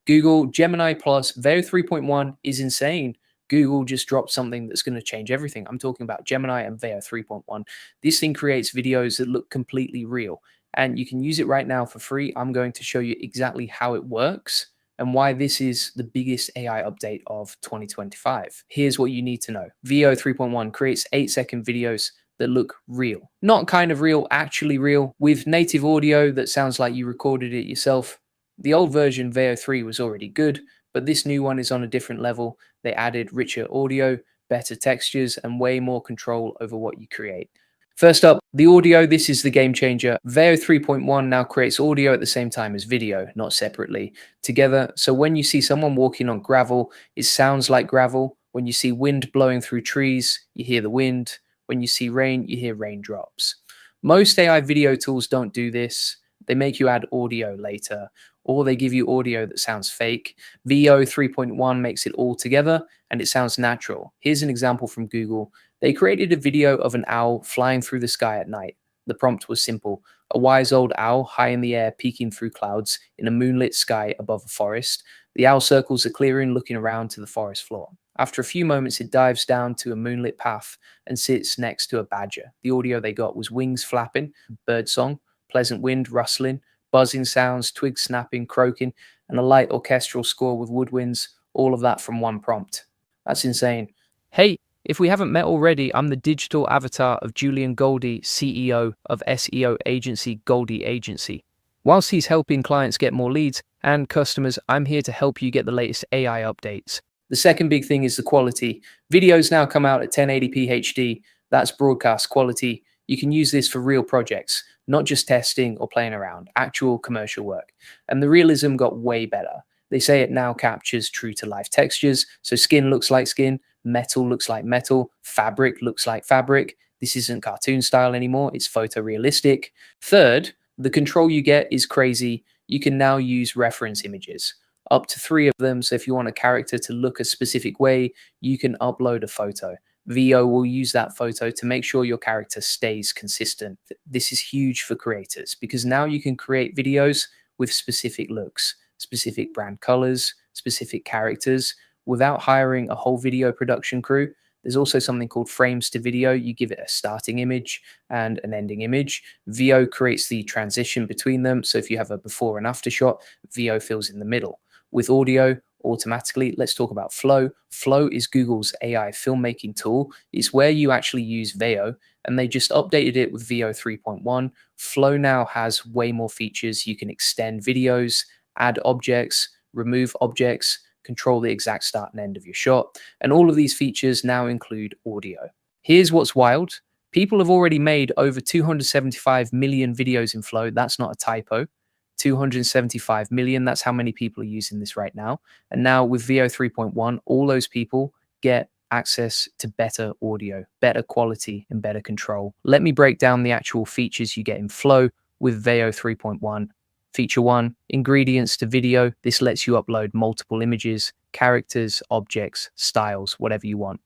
Google Gemini Plus Veo 3.1 is insane. Google just dropped something that's going to change everything. I'm talking about Gemini and Veo 3.1. This thing creates videos that look completely real, and you can use it right now for free. I'm going to show you exactly how it works and why this is the biggest AI update of 2025. Here's what you need to know. Veo 3.1 creates 8-second videos that look real. Not kind of real, actually real, with native audio that sounds like you recorded it yourself. The old version, Veo 3, was already good, but this new one is on a different level. They added richer audio, better textures, and way more control over what you create. First up, the audio. This is the game changer. Veo 3.1 now creates audio at the same time as video, not separately, together. So when you see someone walking on gravel, it sounds like gravel. When you see wind blowing through trees, you hear the wind. When you see rain, you hear raindrops. Most AI video tools don't do this. They make you add audio later, or they give you audio that sounds fake. Veo 3.1 makes it all together, and it sounds natural. Here's an example from Google. They created a video of an owl flying through the sky at night. The prompt was simple: a wise old owl high in the air peeking through clouds in a moonlit sky above a forest. The owl circles a clearing looking around to the forest floor. After a few moments, it dives down to a moonlit path and sits next to a badger. The audio they got was wings flapping, birdsong, pleasant wind rustling, buzzing sounds, twigs snapping, croaking, and a light orchestral score with woodwinds, all of that from one prompt. That's insane. Hey, if we haven't met already, I'm the digital avatar of Julian Goldie, CEO of SEO agency Goldie Agency. Whilst he's helping clients get more leads and customers, I'm here to help you get the latest AI updates. The second big thing is the quality. Videos now come out at 1080p HD. That's broadcast quality. You can use this for real projects, not just testing or playing around, actual commercial work. And the realism got way better. They say it now captures true to life textures. So skin looks like skin, metal looks like metal, fabric looks like fabric. This isn't cartoon style anymore. It's photorealistic. Third, the control you get is crazy. You can now use reference images, up to 3 of them. So if you want a character to look a specific way, you can upload a photo. Veo will use that photo to make sure your character stays consistent. This is huge for creators because now you can create videos with specific looks, specific brand colors, specific characters without hiring a whole video production crew. There's also something called frames to video. You give it a starting image and an ending image. Veo creates the transition between them. So if you have a before and after shot, Veo fills in the middle. With audio, automatically, let's talk about Flow. Flow is Google's AI filmmaking tool. It's where you actually use Veo, and they just updated it with Veo 3.1. Flow now has way more features. You can extend videos, add objects, remove objects, control the exact start and end of your shot. And all of these features now include audio. Here's what's wild. People have already made over 275 million videos in Flow. That's not a typo. 275 million. That's how many people are using this right now. And now with Veo 3.1, all those people get access to better audio, better quality, and better control. Let me break down the actual features you get in Flow with Veo 3.1. Feature 1, ingredients to video. This lets you upload multiple images, characters, objects, styles, whatever you want.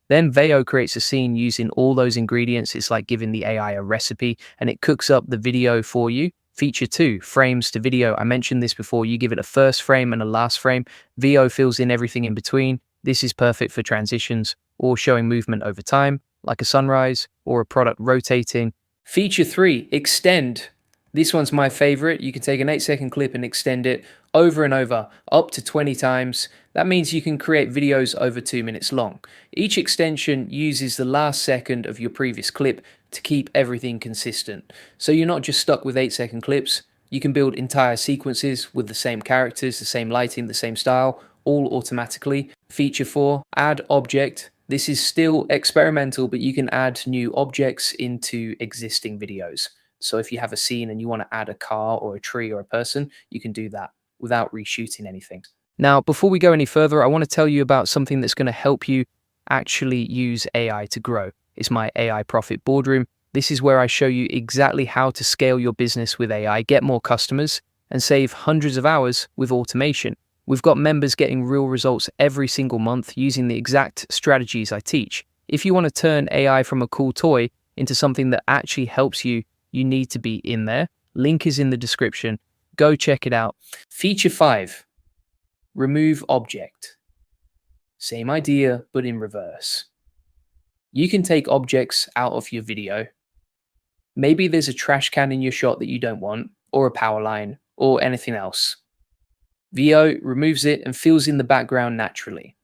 Then Veo creates a scene using all those ingredients. It's like giving the AI a recipe, and it cooks up the video for you. Feature 2, frames to video. I mentioned this before. You give it a first frame and a last frame. Veo fills in everything in between. This is perfect for transitions or showing movement over time, like a sunrise or a product rotating. Feature 3, extend. This one's my favorite. You can take an 8-second clip and extend it over and over, up to 20 times. That means you can create videos over 2 minutes long. Each extension uses the last second of your previous clip to keep everything consistent. So you're not just stuck with 8-second clips. You can build entire sequences with the same characters, the same lighting, the same style, all automatically. Feature 4, add object. This is still experimental, but you can add new objects into existing videos. So if you have a scene and you want to add a car or a tree or a person, you can do that without reshooting anything. Now, before we go any further, I want to tell you about something that's going to help you actually use AI to grow. It's my AI Profit Boardroom. This is where I show you exactly how to scale your business with AI, get more customers, and save hundreds of hours with automation. We've got members getting real results every single month using the exact strategies I teach. If you want to turn AI from a cool toy into something that actually helps you, you need to be in there. Link is in the description. Go check it out. Feature 5. remove object. Same idea, but in reverse. You can take objects out of your video. Maybe there's a trash can in your shot that you don't want, or a power line, or anything else. Veo removes it and fills in the background naturally.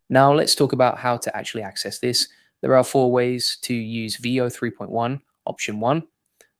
Now let's talk about how to actually access this. There are 4 ways to use Veo 3.1. Option 1,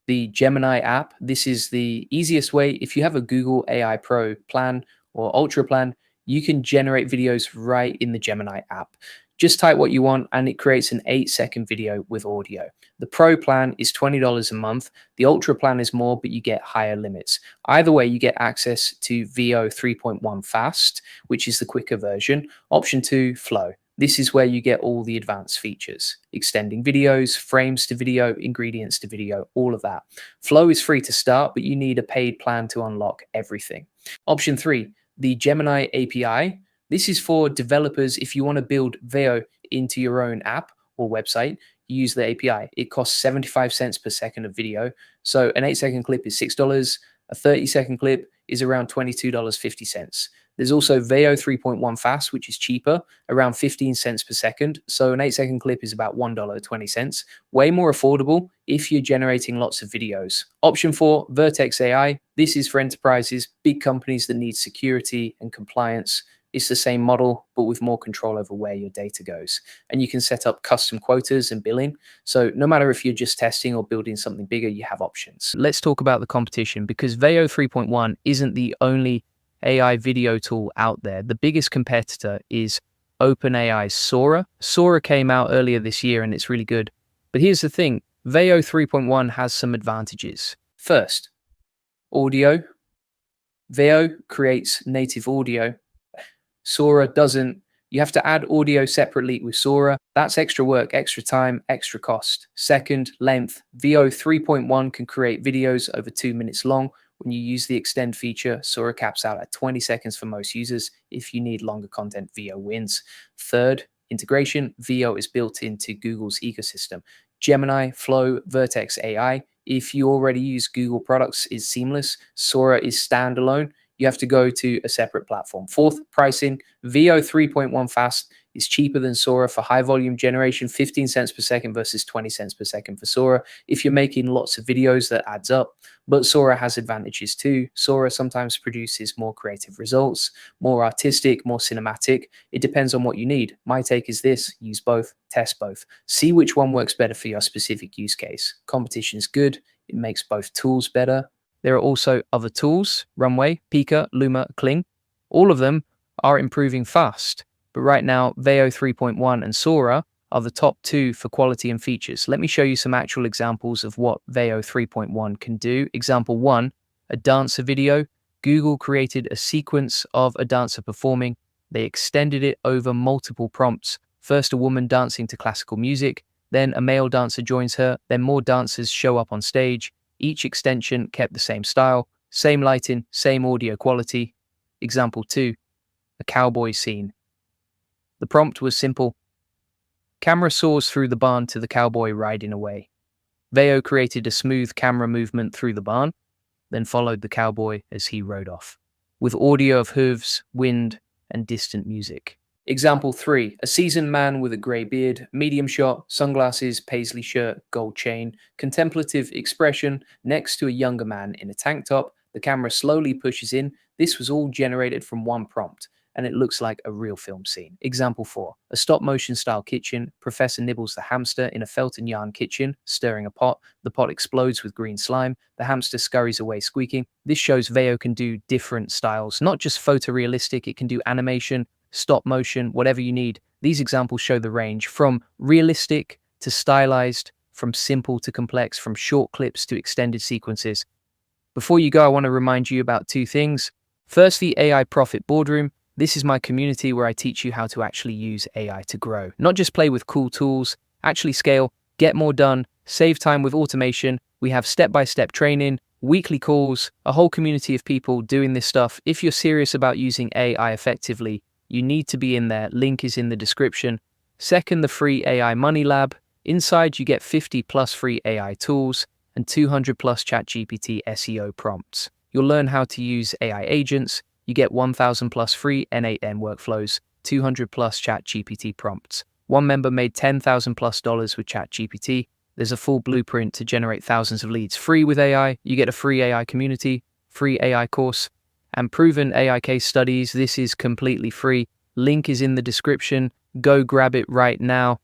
the Gemini app. This is the easiest way. If you have a Google AI Pro plan or Ultra plan, you can generate videos right in the Gemini app. Just type what you want and it creates an 8-second video with audio. The Pro plan is $20 a month. The Ultra plan is more, but you get higher limits. Either way, you get access to Veo 3.1 Fast, which is the quicker version. Option 2, Flow. This is where you get all the advanced features, extending videos, frames to video, ingredients to video, all of that. Flow is free to start, but you need a paid plan to unlock everything. Option 3, the Gemini API. This is for developers. If you want to build Veo into your own app or website, you use the API. It costs 75 cents per second of video. So an 8-second clip is $6. A 30-second clip is around $22.50. There's also Veo 3.1 Fast, which is cheaper, around 15 cents per second. So an 8-second clip is about $1.20. Way more affordable if you're generating lots of videos. Option 4, Vertex AI. This is for enterprises, big companies that need security and compliance. It's the same model, but with more control over where your data goes. And you can set up custom quotas and billing. So no matter if you're just testing or building something bigger, you have options. Let's talk about the competition, because Veo 3.1 isn't the only AI video tool out there. The biggest competitor is OpenAI's Sora. Sora came out earlier this year and it's really good. But here's the thing, Veo 3.1 has some advantages. First, audio. Veo creates native audio. Sora doesn't. You have to add audio separately with Sora. That's extra work, extra time, extra cost. Second, length. Veo 3.1 can create videos over 2 minutes long. When you use the extend feature, Sora caps out at 20 seconds for most users. If you need longer content, Veo wins. Third, integration. Veo is built into Google's ecosystem. Gemini, Flow, Vertex AI. If you already use Google products, it's seamless. Sora is standalone. You have to go to a separate platform. Fourth, pricing. Veo 3.1 Fast is cheaper than Sora for high volume generation, 15 cents per second versus 20 cents per second for Sora. If you're making lots of videos, that adds up. But Sora has advantages too. Sora sometimes produces more creative results, more artistic, more cinematic. It depends on what you need. My take is this: use both, test both. See which one works better for your specific use case. Competition is good. It makes both tools better. There are also other tools, Runway, Pika, Luma, Kling. All of them are improving fast. But right now, Veo 3.1 and Sora are the top 2 for quality and features. Let me show you some actual examples of what Veo 3.1 can do. Example 1, a dancer video. Google created a sequence of a dancer performing. They extended it over multiple prompts. First, a woman dancing to classical music. Then a male dancer joins her. Then more dancers show up on stage. Each extension kept the same style, same lighting, same audio quality. Example 2, a cowboy scene. The prompt was simple. Camera soars through the barn to the cowboy riding away. Veo created a smooth camera movement through the barn, then followed the cowboy as he rode off, with audio of hooves, wind, and distant music. Example 3, a seasoned man with a grey beard, medium shot, sunglasses, paisley shirt, gold chain, contemplative expression next to a younger man in a tank top. The camera slowly pushes in. This was all generated from one prompt, and it looks like a real film scene. Example 4, a stop-motion style kitchen. Professor nibbles the hamster in a felt and yarn kitchen, stirring a pot. The pot explodes with green slime. The hamster scurries away squeaking. This shows Veo can do different styles, not just photorealistic, it can do animation, stop motion, whatever you need. These examples show the range from realistic to stylized, from simple to complex, from short clips to extended sequences. Before you go, I want to remind you about 2 things. First, the AI Profit Boardroom. This is my community where I teach you how to actually use AI to grow. Not just play with cool tools, actually scale, get more done, save time with automation. We have step-by-step training, weekly calls, a whole community of people doing this stuff. If you're serious about using AI effectively, you need to be in there. Link is in the description. Second, the free AI Money Lab. Inside, you get 50 plus free AI tools and 200 plus ChatGPT SEO prompts. You'll learn how to use AI agents. You get 1,000 plus free N8N workflows, 200 plus ChatGPT prompts. One member made $10,000 plus with ChatGPT. There's a full blueprint to generate thousands of leads free with AI. You get a free AI community, free AI course, and proven AI case studies. This is completely free. Link is in the description. Go grab it right now.